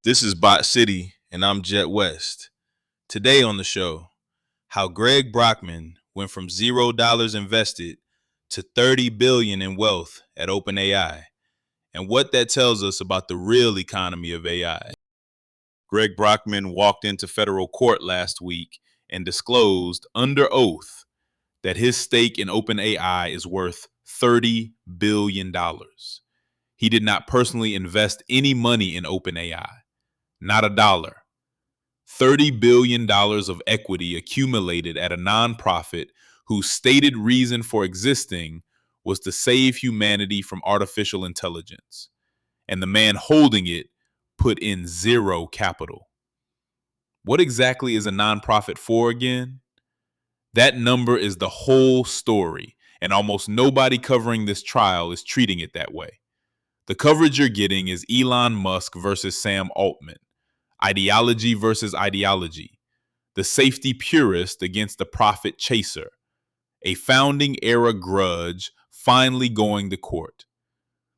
This is Bot City, and I'm Jet West. Today on the show, how Greg Brockman went from $0 invested to 30 billion in wealth at OpenAI, and what that tells us about the real economy of AI. Greg Brockman walked into federal court last week and disclosed under oath that his stake in OpenAI is worth $30 billion. He did not personally invest any money in OpenAI, not a dollar. $30 billion of equity accumulated at a nonprofit whose stated reason for existing was to save humanity from artificial intelligence. And the man holding it put in zero capital. What exactly is a nonprofit for again? That number is the whole story, and almost nobody covering this trial is treating it that way. The coverage you're getting is Elon Musk versus Sam Altman, ideology versus ideology, the safety purist against the profit chaser, a founding era grudge finally going to court.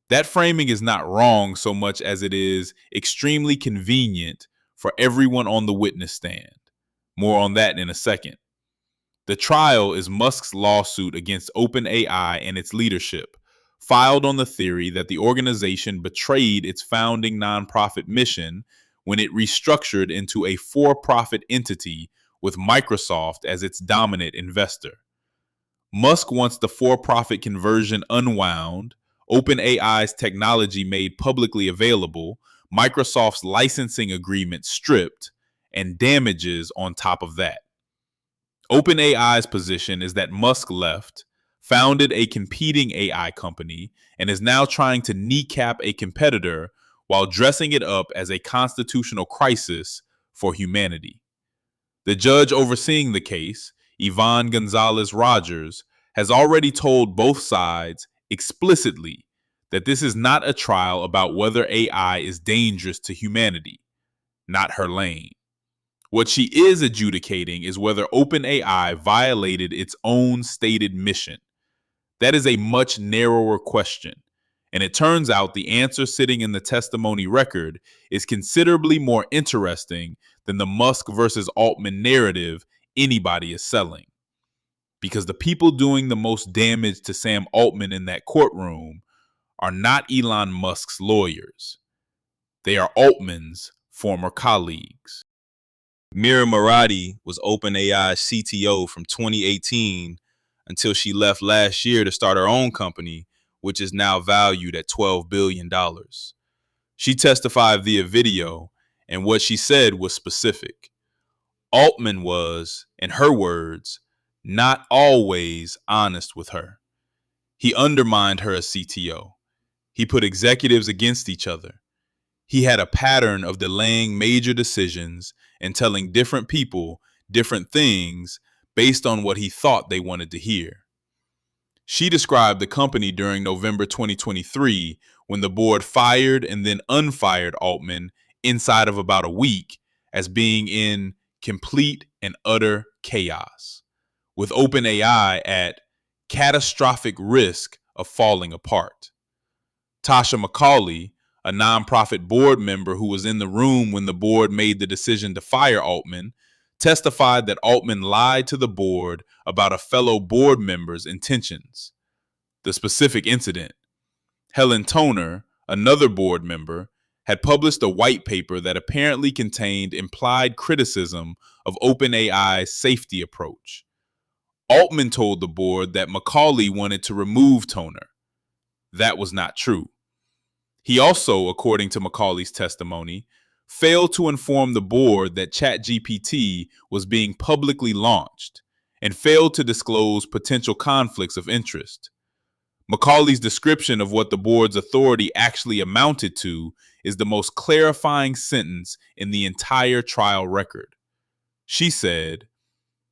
That framing is not wrong so much as it is extremely convenient for everyone on the witness stand. More on that in a second. The trial is Musk's lawsuit against OpenAI and its leadership, filed on the theory that the organization betrayed its founding nonprofit mission when it restructured into a for-profit entity with Microsoft as its dominant investor. Musk wants the for-profit conversion unwound, OpenAI's technology made publicly available, Microsoft's licensing agreement stripped, and damages on top of that. OpenAI's position is that Musk left, founded a competing AI company, and is now trying to kneecap a competitor while dressing it up as a constitutional crisis for humanity. The judge overseeing the case, Yvonne Gonzalez Rogers, has already told both sides explicitly that this is not a trial about whether AI is dangerous to humanity, not her lane. What she is adjudicating is whether OpenAI violated its own stated mission. That is a much narrower question, and it turns out the answer sitting in the testimony record is considerably more interesting than the Musk versus Altman narrative anybody is selling. Because the people doing the most damage to Sam Altman in that courtroom are not Elon Musk's lawyers. They are Altman's former colleagues. Mira Murati was OpenAI's CTO from 2018 until she left last year to start her own company, which is now valued at $12 billion. She testified via video, and what she said was specific. Altman was, in her words, not always honest with her. He undermined her as CTO. He put executives against each other. He had a pattern of delaying major decisions and telling different people different things based on what he thought they wanted to hear. She described the company during November 2023 when the board fired and then unfired Altman inside of about a week as being in complete and utter chaos, with OpenAI at catastrophic risk of falling apart. Tasha McCauley, a nonprofit board member who was in the room when the board made the decision to fire Altman, testified that Altman lied to the board about a fellow board member's intentions. The specific incident: Helen Toner, another board member, had published a white paper that apparently contained implied criticism of OpenAI's safety approach. Altman told the board that McCauley wanted to remove Toner. That was not true. He also, according to McCauley's testimony, failed to inform the board that ChatGPT was being publicly launched and failed to disclose potential conflicts of interest. McCauley's description of what the board's authority actually amounted to is the most clarifying sentence in the entire trial record. She said,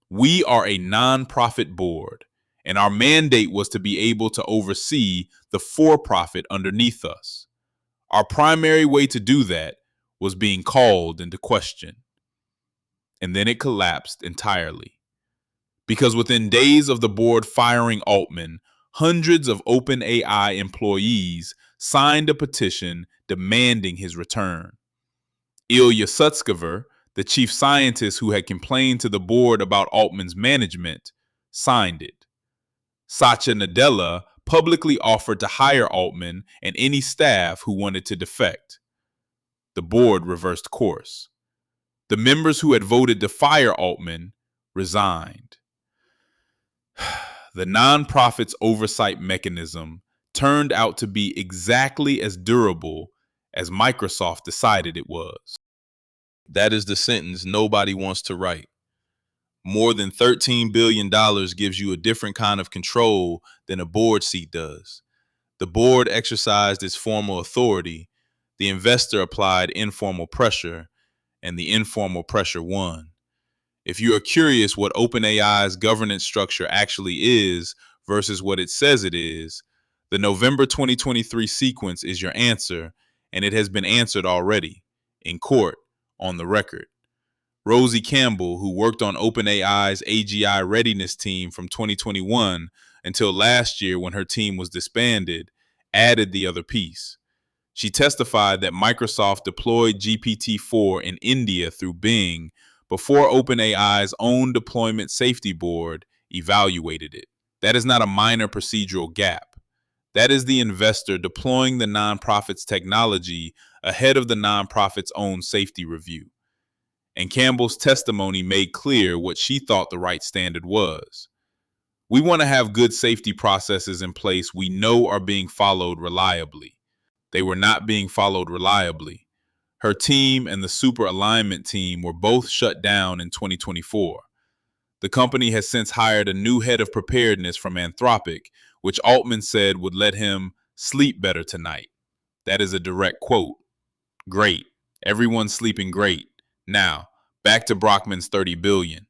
"We are a nonprofit board, and our mandate was to be able to oversee the for-profit underneath us. Our primary way to do that was being called into question." And then it collapsed entirely. Because within days of the board firing Altman, hundreds of OpenAI employees signed a petition demanding his return. Ilya Sutskever, the chief scientist who had complained to the board about Altman's management, signed it. Satya Nadella publicly offered to hire Altman and any staff who wanted to defect. The board reversed course. The members who had voted to fire Altman resigned. The nonprofit's oversight mechanism turned out to be exactly as durable as Microsoft decided it was. That is the sentence nobody wants to write. More than $13 billion gives you a different kind of control than a board seat does. The board exercised its formal authority, the investor applied informal pressure, and the informal pressure won. If you are curious what OpenAI's governance structure actually is versus what it says it is, the November 2023 sequence is your answer, and it has been answered already, in court, on the record. Rosie Campbell, who worked on OpenAI's AGI readiness team from 2021 until last year when her team was disbanded, added the other piece. She testified that Microsoft deployed GPT-4 in India through Bing before OpenAI's own deployment safety board evaluated it. That is not a minor procedural gap. That is the investor deploying the nonprofit's technology ahead of the nonprofit's own safety review. And Campbell's testimony made clear what she thought the right standard was. We want to have good safety processes in place we know are being followed reliably. They were not being followed reliably. Her team and the super alignment team were both shut down in 2024. The company has since hired a new head of preparedness from Anthropic, which Altman said would let him sleep better tonight. That is a direct quote. Great. Everyone's sleeping great. Now, back to Brockman's $30 billion.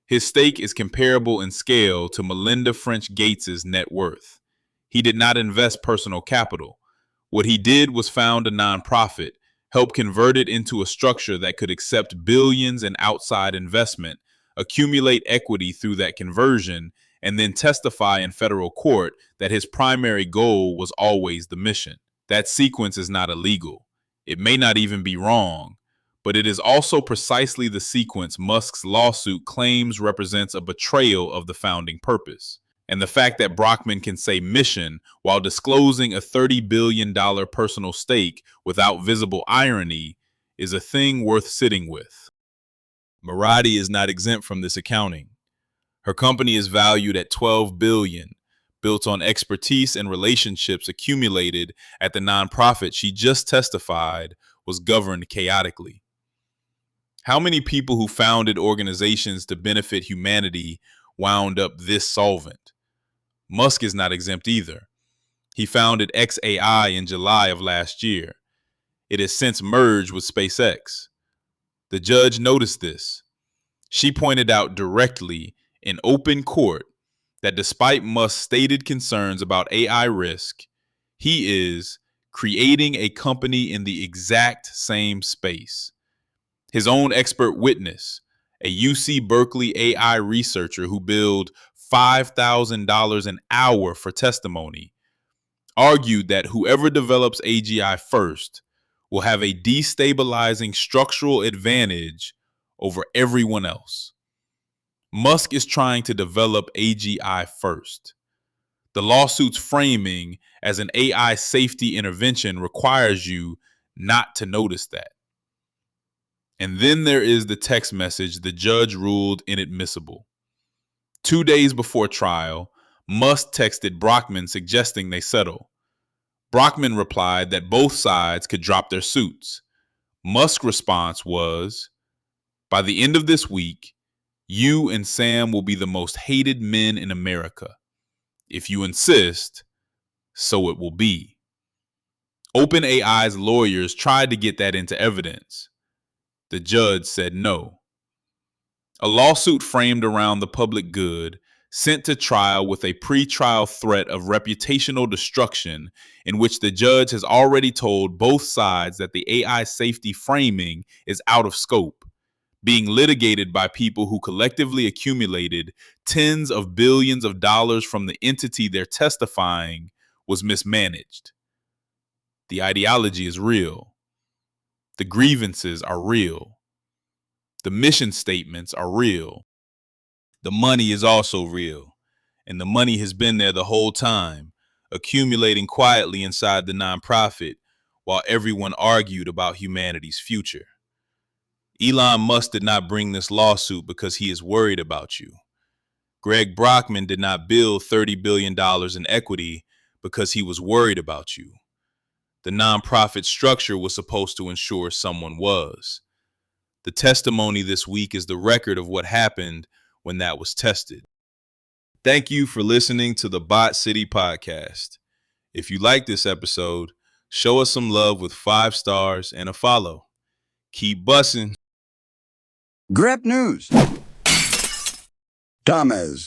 His stake is comparable in scale to Melinda French Gates's net worth. He did not invest personal capital. What he did was found a nonprofit, help convert it into a structure that could accept billions in outside investment, accumulate equity through that conversion, and then testify in federal court that his primary goal was always the mission. That sequence is not illegal. It may not even be wrong, but it is also precisely the sequence Musk's lawsuit claims represents a betrayal of the founding purpose. And the fact that Brockman can say mission while disclosing a $30 billion personal stake without visible irony is a thing worth sitting with. Maradi is not exempt from this accounting. Her company is valued at $12 billion, built on expertise and relationships accumulated at the nonprofit she just testified was governed chaotically. How many people who founded organizations to benefit humanity wound up this solvent? Musk is not exempt either. He founded xAI in July of last year. It has since merged with SpaceX. The judge noticed this. She pointed out directly in open court that despite Musk's stated concerns about AI risk, he is creating a company in the exact same space. His own expert witness, a UC Berkeley AI researcher who billed $5,000 an hour for testimony, argued that whoever develops AGI first will have a destabilizing structural advantage over everyone else. Musk is trying to develop AGI first. The lawsuit's framing as an AI safety intervention requires you not to notice that. And then there is the text message the judge ruled inadmissible. 2 days before trial, Musk texted Brockman suggesting they settle. Brockman replied that both sides could drop their suits. Musk's response was, "By the end of this week, you and Sam will be the most hated men in America. If you insist, so it will be." OpenAI's lawyers tried to get that into evidence. The judge said no. A lawsuit framed around the public good, sent to trial with a pre-trial threat of reputational destruction, in which the judge has already told both sides that the AI safety framing is out of scope, being litigated by people who collectively accumulated tens of billions of dollars from the entity they're testifying was mismanaged. The ideology is real. The grievances are real. The mission statements are real. The money is also real. And the money has been there the whole time, accumulating quietly inside the nonprofit while everyone argued about humanity's future. Elon Musk did not bring this lawsuit because he is worried about you. Greg Brockman did not build $30 billion in equity because he was worried about you. The nonprofit structure was supposed to ensure someone was. The testimony this week is the record of what happened when that was tested. Thank you for listening to the Bot City podcast. If you like this episode, show us some love with 5 stars and a follow. Keep bussing. Grab news. Thomas.